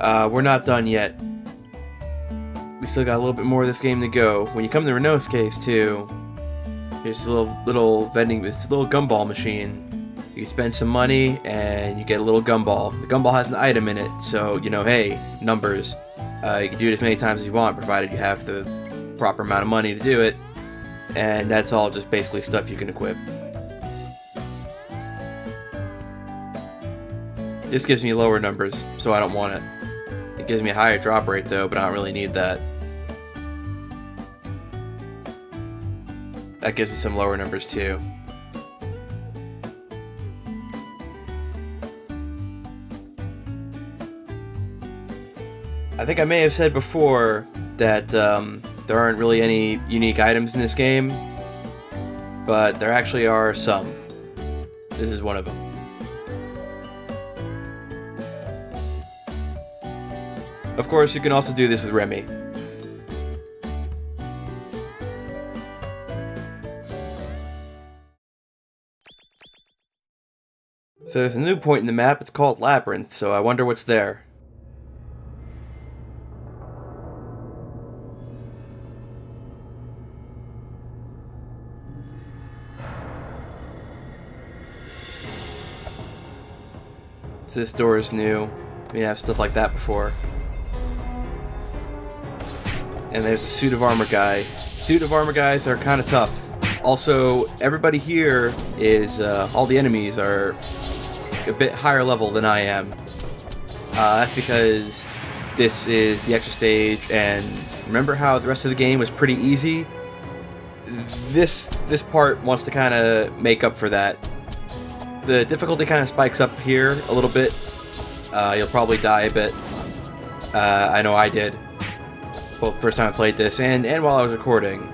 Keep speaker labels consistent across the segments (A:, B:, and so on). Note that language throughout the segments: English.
A: We're not done yet. We still got a little bit more of this game to go. When you come to Renault's case, too, there's a little vending, this little gumball machine. You can spend some money, and you get a little gumball. The gumball has an item in it, so, you know, hey, numbers. You can do it as many times as you want, provided you have the proper amount of money to do it. And that's all just basically stuff you can equip. This gives me lower numbers, so I don't want it. It gives me a higher drop rate though, but I don't really need that. That gives me some lower numbers too. I think I may have said before that there aren't really any unique items in this game, but there actually are some. This is one of them. Of course, you can also do this with Remy. So there's a new point in the map, it's called Labyrinth, so I wonder what's there. This door is new. We didn't have stuff like that before. And there's a suit of armor guy. Suit of armor guys are kind of tough. Also, everybody here is, all the enemies are a bit higher level than I am. That's because this is the extra stage, and remember how the rest of the game was pretty easy? This part wants to kind of make up for that. The difficulty kind of spikes up here a little bit. You'll probably die a bit. I know I did. Both first time I played this and while I was recording.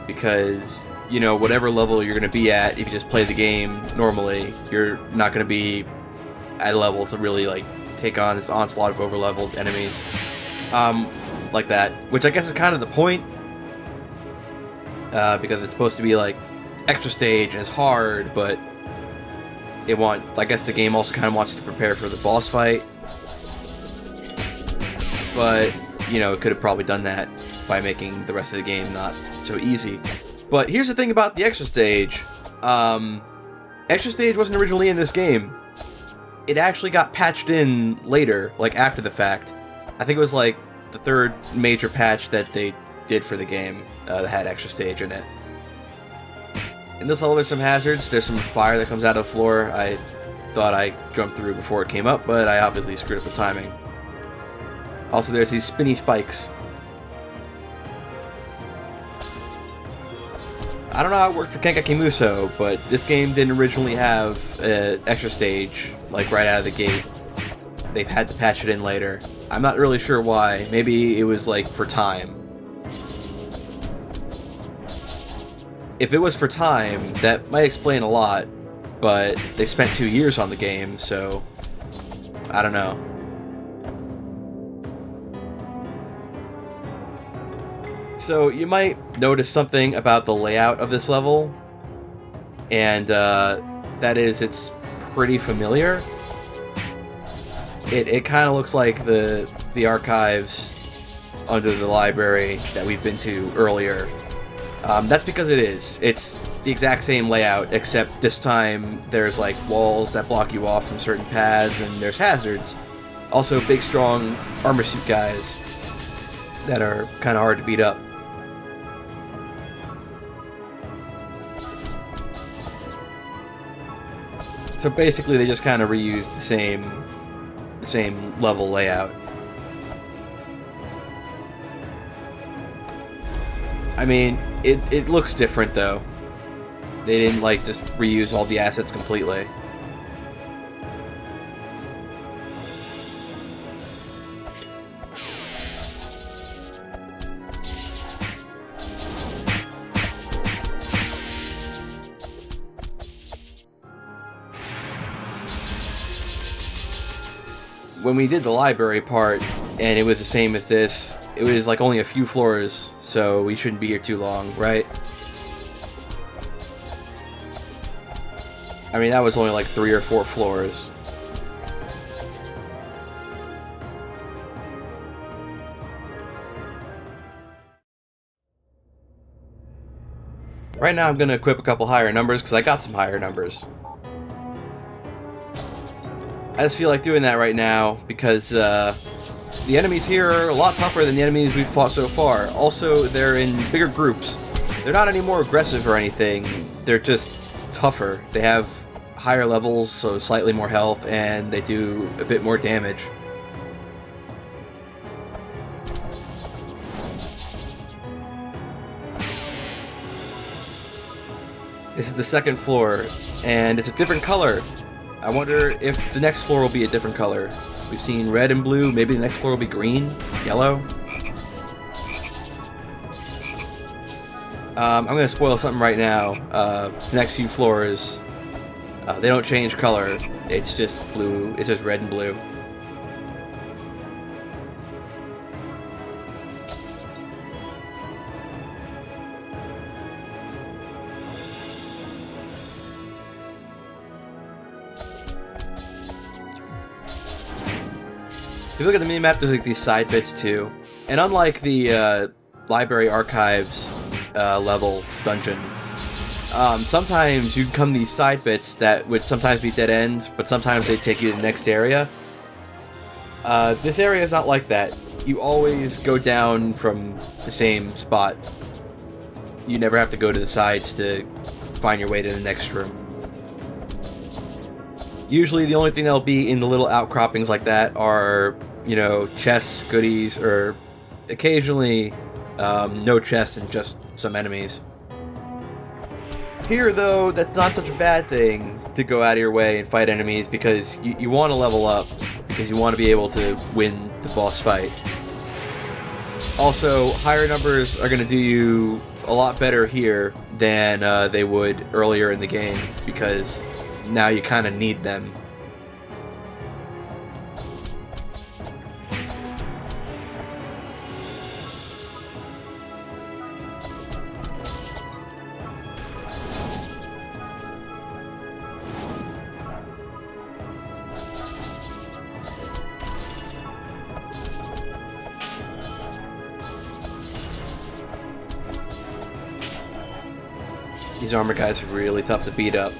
A: Because, you know, whatever level you're going to be at, if you just play the game normally, you're not going to be at a level to really, like, take on this onslaught of over-leveled enemies. Like that. Which I guess is kind of the point. Because it's supposed to be, like, extra stage and it's hard, but I guess the game also kind of wants you to prepare for the boss fight. But, you know, it could have probably done that by making the rest of the game not so easy. But here's the thing about the extra stage. Extra stage wasn't originally in this game. It actually got patched in later, like after the fact. I think it was like the third major patch that they did for the game that had extra stage in it. In this level, there's some hazards. There's some fire that comes out of the floor. I thought I jumped through before it came up, but I obviously screwed up the timing. Also, there's these spinny spikes. I don't know how it worked for Kenkeki Muso, but this game didn't originally have an extra stage, like right out of the gate. They've had to patch it in later. I'm not really sure why. Maybe it was like for time. If it was for time, that might explain a lot, but they spent 2 years on the game, so I don't know. So you might notice something about the layout of this level, and that is it's pretty familiar. It kind of looks like the archives under the library that we've been to earlier. That's because it is. It's the exact same layout, except this time there's like walls that block you off from certain paths, and there's hazards. Also big, strong armor suit guys that are kind of hard to beat up. So basically they just kind of reused the same level layout. I mean, it looks different though. They didn't like just reuse all the assets completely. When we did the library part, and it was the same as this, it was like only a few floors, so we shouldn't be here too long, right? I I mean, that was only like 3 or 4 floors. Right now I'm going to equip a couple higher numbers because I got some higher numbers. I just feel like doing that right now because the enemies here are a lot tougher than the enemies we've fought so far. Also, they're in bigger groups. They're not any more aggressive or anything. They're just tougher. They have higher levels, so slightly more health, and they do a bit more damage. This is the second floor, and it's a different color. I wonder if the next floor will be a different color. We've seen red and blue, maybe the next floor will be green, yellow. I'm going to spoil something right now. The next few floors, they don't change color. It's just blue, it's just red and blue. If you look at the minimap, there's like these side bits too. And unlike the library archives level dungeon, sometimes you come these side bits that would sometimes be dead ends, but sometimes they take you to the next area. This area is not like that. You always go down from the same spot. You never have to go to the sides to find your way to the next room. Usually the only thing that'll be in the little outcroppings like that are, you know, chests, goodies, or occasionally no chests and just some enemies. Here, though, that's not such a bad thing to go out of your way and fight enemies because you want to level up because you want to be able to win the boss fight. Also, higher numbers are going to do you a lot better here than they would earlier in the game because now you kind of need them. These armor guys are really tough to beat up.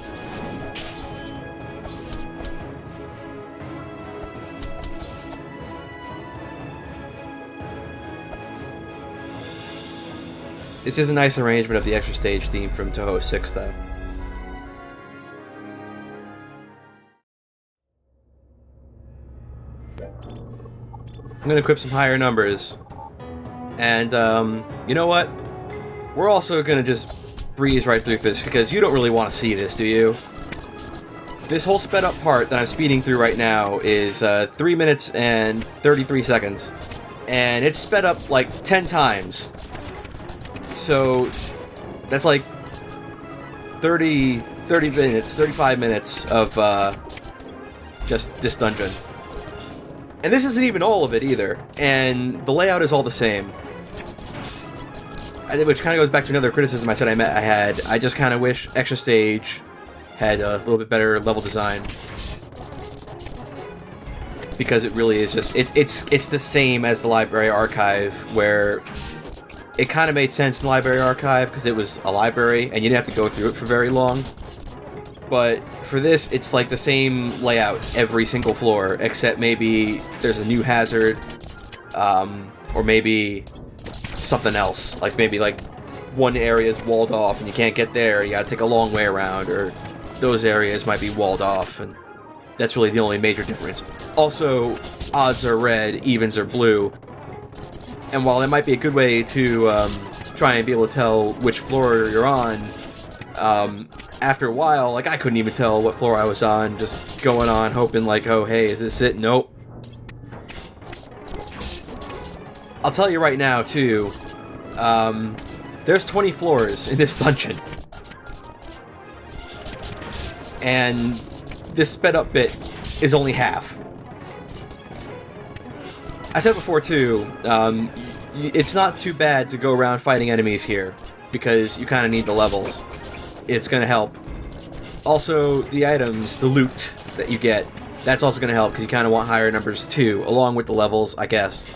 A: This is a nice arrangement of the extra stage theme from Touhou 6, though. I'm gonna equip some higher numbers. And, you know what? We're also gonna just breeze right through this, because you don't really want to see this, do you? This whole sped up part that I'm speeding through right now is 3 minutes and 33 seconds. And it's sped up like 10 times. So that's like 30 minutes, 35 minutes of just this dungeon. And this isn't even all of it either. And the layout is all the same. Which kind of goes back to another criticism I said I had. I just kind of wish Extra Stage had a little bit better level design. Because it really is just... It's the same as the Library Archive, where... It kind of made sense in the Library Archive because it was a library and you didn't have to go through it for very long. But for this, it's like the same layout every single floor, except maybe there's a new hazard, or maybe something else. Like maybe like one area is walled off and you can't get there, you gotta take a long way around, or those areas might be walled off, and that's really the only major difference. Also, odds are red, evens are blue. And while that might be a good way to try and be able to tell which floor you're on, after a while, like, I couldn't even tell what floor I was on, just going on, hoping, like, oh, hey, is this it? Nope. I'll tell you right now, too, there's 20 floors in this dungeon. And this sped up bit is only half. I said before, too, it's not too bad to go around fighting enemies here, because you kind of need the levels. It's going to help. Also, the items, the loot that you get, that's also going to help because you kind of want higher numbers too, along with the levels, I guess.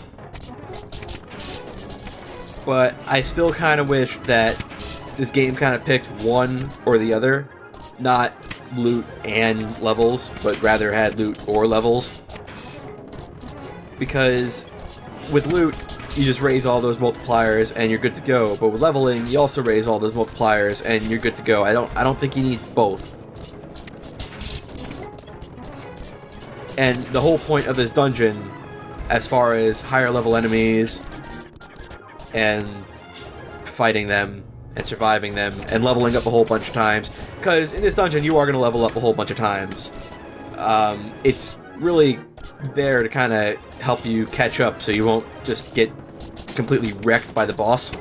A: But I still kind of wish that this game kind of picked one or the other, not loot and levels, but rather had loot or levels. Because with loot, you just raise all those multipliers and you're good to go. But with leveling, you also raise all those multipliers and you're good to go. I don't think you need both. And the whole point of this dungeon, as far as higher level enemies and fighting them and surviving them and leveling up a whole bunch of times, because in this dungeon you are going to level up a whole bunch of times. It's really there to kind of help you catch up so you won't just get completely wrecked by the boss.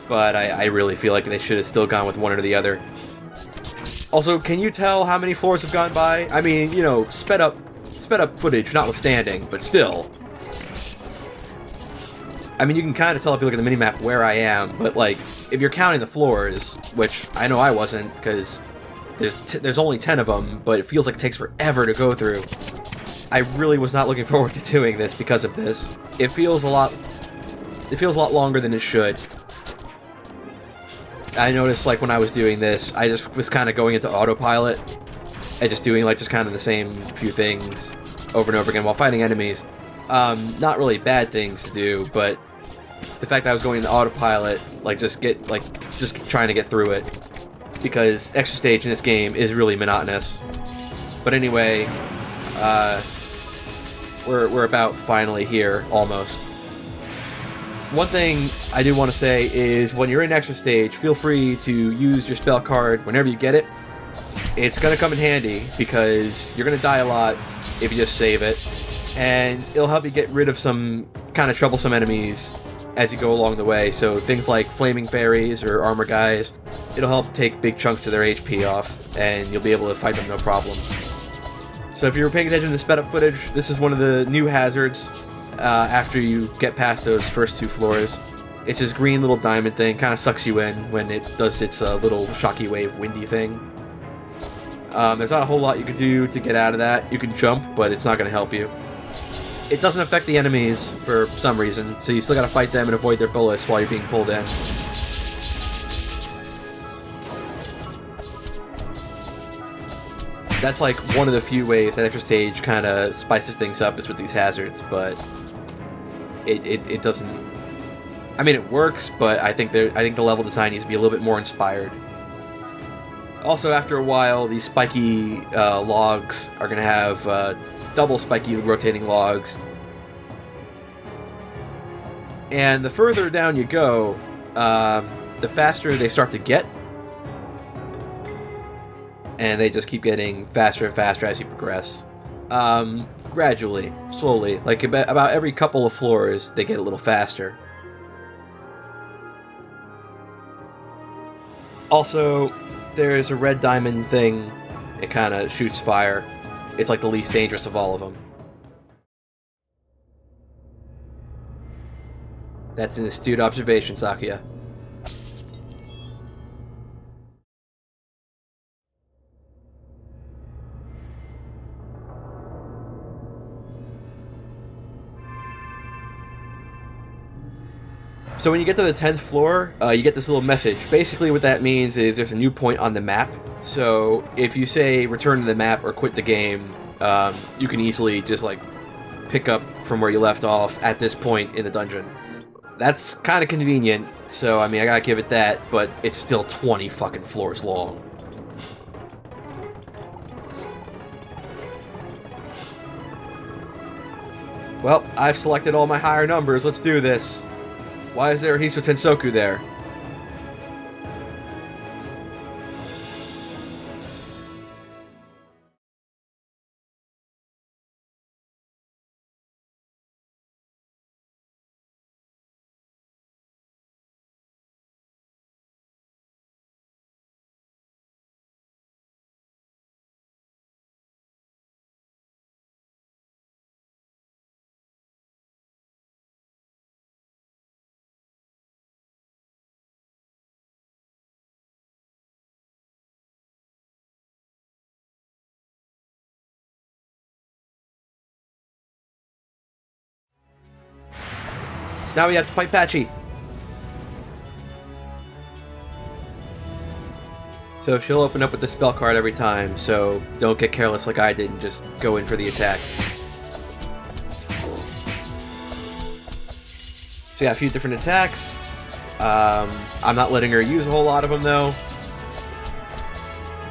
A: But I really feel like they should have still gone with one or the other. Also, can you tell how many floors have gone by? I mean, you know, sped up footage notwithstanding, but still. I mean, you can kind of tell if you look at the minimap where I am, but like, if you're counting the floors, which I know I wasn't, because there's only 10 of them, but it feels like it takes forever to go through. I really was not looking forward to doing this because of this. It feels a lot longer than it should. I noticed, like, when I was doing this, I just was kind of going into autopilot and just doing, like, just kind of the same few things over and over again while fighting enemies. Not really bad things to do, but the fact that I was going into autopilot, like, just trying to get through it. Because extra stage in this game is really monotonous. But anyway, we're about finally here, almost. One thing I do want to say is when you're in extra stage, feel free to use your spell card whenever you get it. It's going to come in handy because you're going to die a lot if you just save it. And it'll help you get rid of some kind of troublesome enemies as you go along the way. So things like flaming fairies or armor guys, it'll help take big chunks of their HP off and you'll be able to fight them no problem. So if you were paying attention to the sped up footage, this is one of the new hazards after you get past those first two floors. It's this green little diamond thing, kind of sucks you in when it does its little shocky wave windy thing. There's not a whole lot you can do to get out of that. You can jump, but it's not going to help you. It doesn't affect the enemies for some reason, so you still gotta fight them and avoid their bullets while you're being pulled in. That's like one of the few ways that extra stage kinda spices things up is with these hazards, but it doesn't... I mean, it works, but I think the level design needs to be a little bit more inspired. Also, after a while, these spiky logs are gonna have double spiky rotating logs. And the further down you go, the faster they start to get. And they just keep getting faster and faster as you progress. Gradually, slowly. Like about every couple of floors, they get a little faster. Also, there's a red diamond thing. It kind of shoots fire. It's like the least dangerous of all of them. That's an astute observation, Sakuya. So when you get to the 10th floor, you get this little message. Basically what that means is there's a new point on the map. So if you say return to the map or quit the game, you can easily just like pick up from where you left off at this point in the dungeon. That's kind of convenient, so I mean I gotta give it that, but it's still 20 fucking floors long. Well, I've selected all my higher numbers, let's do this. Why is there a Hiso Tensoku there? Now we have to fight Patchy. So she'll open up with the spell card every time, so don't get careless like I did and just go in for the attack. So yeah, a few different attacks. I'm not letting her use a whole lot of them though,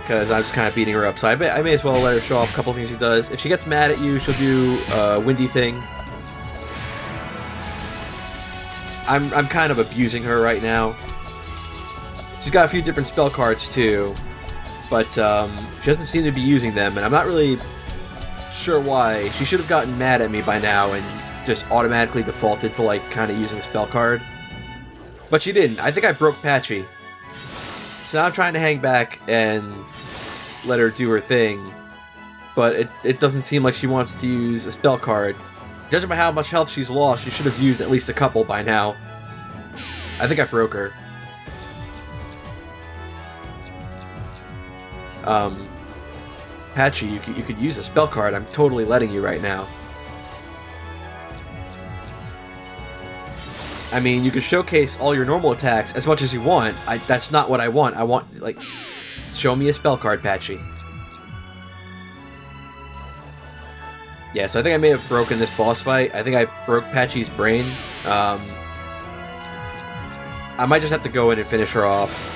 A: because I'm just kind of beating her up. So I may as well let her show off a couple of things she does. If she gets mad at you, she'll do a windy thing. I'm kind of abusing her right now. She's got a few different spell cards too, but she doesn't seem to be using them, and I'm not really sure why. She should have gotten mad at me by now and just automatically defaulted to like kind of using a spell card. But she didn't. I think I broke Patchy. So now I'm trying to hang back and let her do her thing, but it doesn't seem like she wants to use a spell card. Judging by how much health she's lost, she should have used at least a couple by now. I think I broke her. Patchy, you could use a spell card. I'm totally letting you right now. I mean, you can showcase all your normal attacks as much as you want. That's not what I want. I want, like, show me a spell card, Patchy. Yeah, so I think I may have broken this boss fight. I think I broke Patchy's brain. I might just have to go in and finish her off.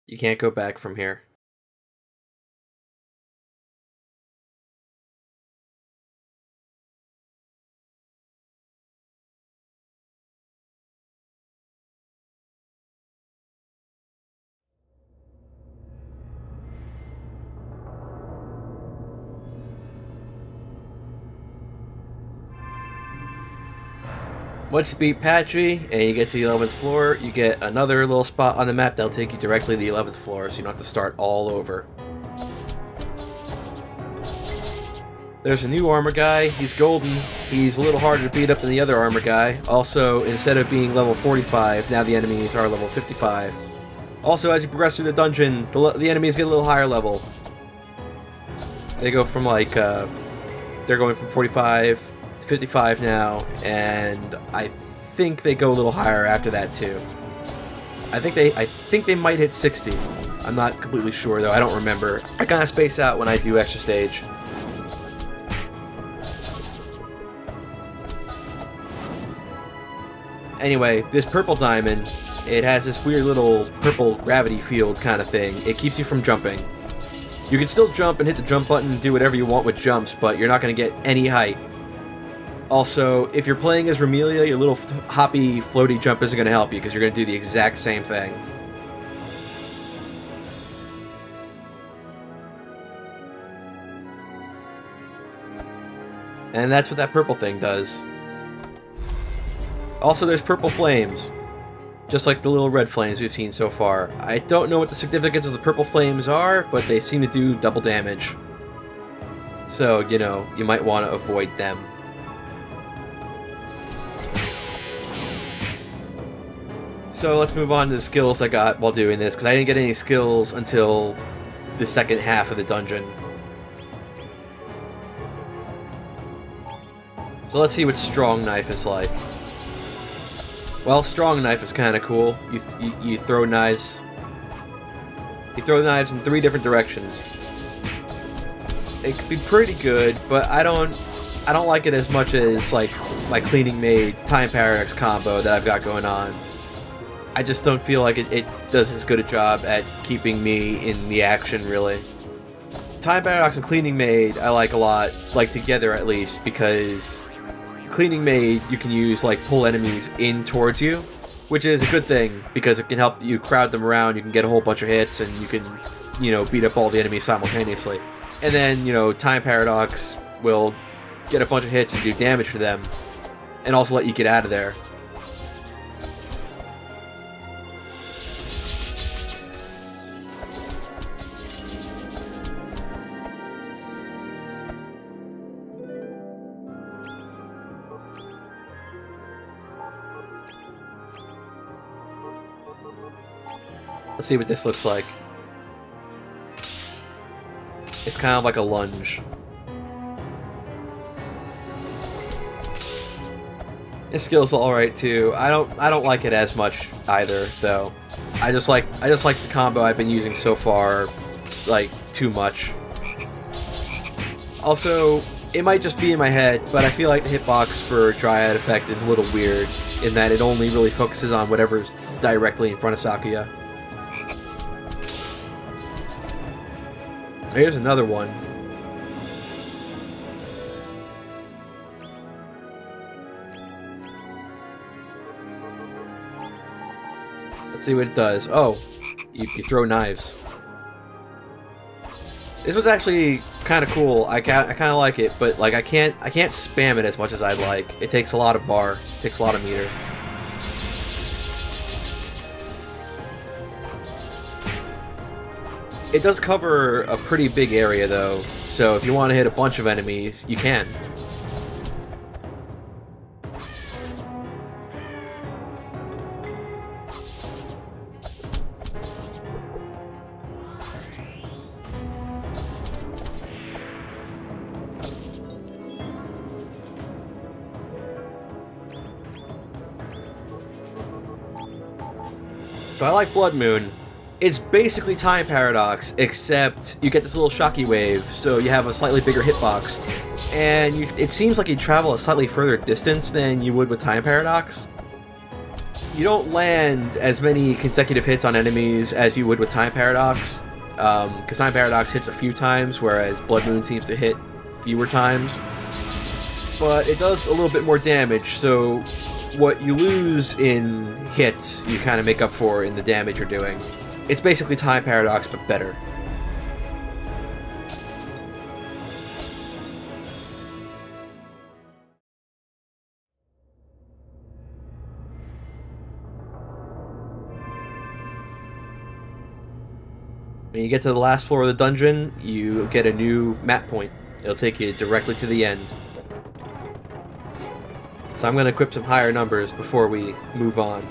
A: You can't go back from here. Once you beat Patchy and you get to the 11th floor, you get another little spot on the map that'll take you directly to the 11th floor, so you don't have to start all over. There's a new armor guy. He's golden. He's a little harder to beat up than the other armor guy. Also, instead of being level 45, now the enemies are level 55. Also, as you progress through the dungeon, the enemies get a little higher level. They go from like, they're going from 45 to 55 now, and I think they go a little higher after that too. I think they might hit 60. I'm not completely sure though. I don't remember. I kind of space out when I do extra stage. Anyway, this purple diamond, it has this weird little purple gravity field kind of thing. It keeps you from jumping. You can still jump and hit the jump button and do whatever you want with jumps, but you're not going to get any height. Also, if you're playing as Remilia, your little hoppy, floaty jump isn't going to help you because you're going to do the exact same thing. And that's what that purple thing does. Also, there's purple flames, just like the little red flames we've seen so far. I don't know what the significance of the purple flames are, but they seem to do double damage. So, you know, you might want to avoid them. So let's move on to the skills I got while doing this, because I didn't get any skills until the second half of the dungeon. So let's see what Strong Knife is like. Well, Strong Knife is kind of cool. You throw knives. You throw knives in 3 different directions. It could be pretty good, but I don't like it as much as like my Cleaning Maid Time Paradox combo that I've got going on. I just don't feel like it does as good a job at keeping me in the action, really. Time Paradox and Cleaning Maid I like a lot, like together at least, because Cleaning Maid you can use like pull enemies in towards you, which is a good thing because it can help you crowd them around, you can get a whole bunch of hits, and you can, you know, beat up all the enemies simultaneously. And then, you know, Time Paradox will get a bunch of hits and do damage to them, and also let you get out of there. Let's see what this looks like. It's kind of like a lunge. His skill's alright too. I don't like it as much either, though. I just like the combo I've been using so far, like, too much. Also, it might just be in my head, but I feel like the hitbox for Dryad effect is a little weird, in that it only really focuses on whatever's directly in front of Sakuya. Here's another one. Let's see what it does. Oh, you throw knives. This was actually kind of cool. I kind of like it, but like I can't spam it as much as I'd like. It takes a lot of bar. It takes a lot of meter. It does cover a pretty big area though, so if you want to hit a bunch of enemies, you can. So I like Blood Moon. It's basically Time Paradox, except you get this little shocky wave, so you have a slightly bigger hitbox. And it seems like you travel a slightly further distance than you would with Time Paradox. You don't land as many consecutive hits on enemies as you would with Time Paradox, because Time Paradox hits a few times, whereas Blood Moon seems to hit fewer times. But it does a little bit more damage, so what you lose in hits, you kind of make up for in the damage you're doing. It's basically Time Paradox, but better. When you get to the last floor of the dungeon, you get a new map point. It'll take you directly to the end. So I'm going to equip some higher numbers before we move on.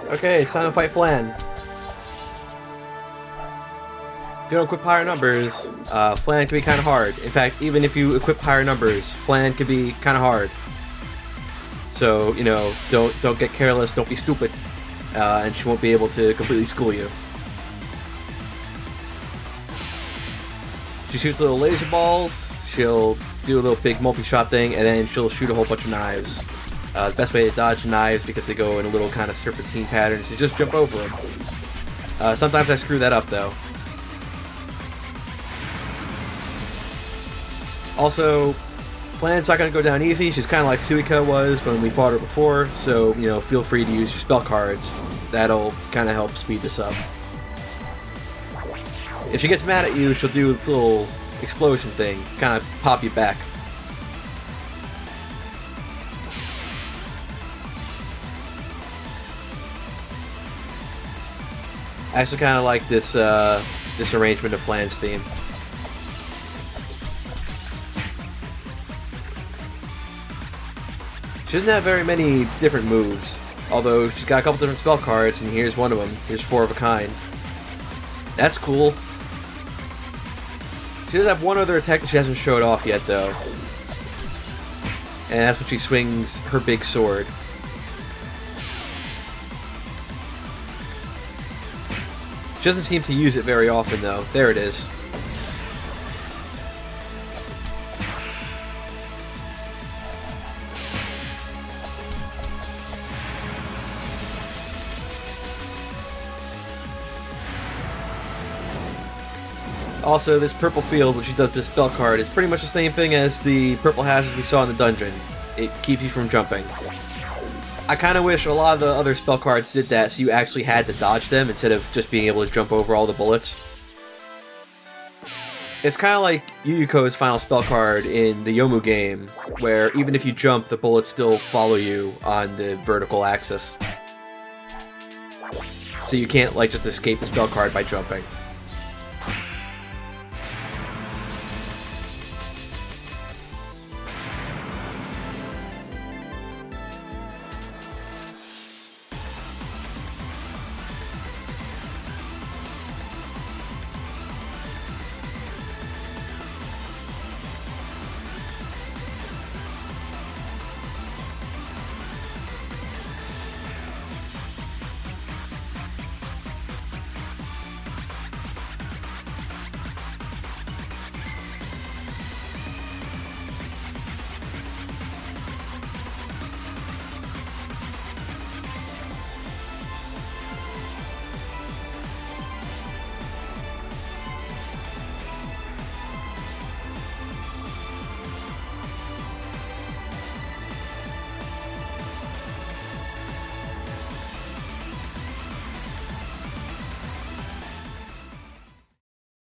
A: Okay, it's time to fight Flan. If you don't equip higher numbers, Flan can be kind of hard. In fact, even if you equip higher numbers, Flan can be kind of hard. So, you know, don't get careless, don't be stupid, and she won't be able to completely school you. She shoots little laser balls, she'll do a little big multi-shot thing, and then she'll shoot a whole bunch of knives. The best way to dodge knives, because they go in a little kind of serpentine pattern, is to just jump over them. Sometimes I screw that up, though. Also, Flan's not going to go down easy. She's kind of like Suika was when we fought her before, so, you know, feel free to use your spell cards. That'll kind of help speed this up. If she gets mad at you, she'll do this little explosion thing, kind of pop you back. I actually kind of like this this arrangement of Flan's theme. She doesn't have very many different moves, although she's got a couple different spell cards, and here's one of them. Here's 4 of a kind. That's cool. She does have one other attack that she hasn't showed off yet, though. And that's when she swings her big sword. She doesn't seem to use it very often, though. There it is. Also, this purple field, when she does this spell card, is pretty much the same thing as the purple hazard we saw in the dungeon. It keeps you from jumping. I kind of wish a lot of the other spell cards did that, so you actually had to dodge them instead of just being able to jump over all the bullets. It's kind of like Yuyuko's final spell card in the Yomu game, where even if you jump, the bullets still follow you on the vertical axis. So you can't, like, just escape the spell card by jumping.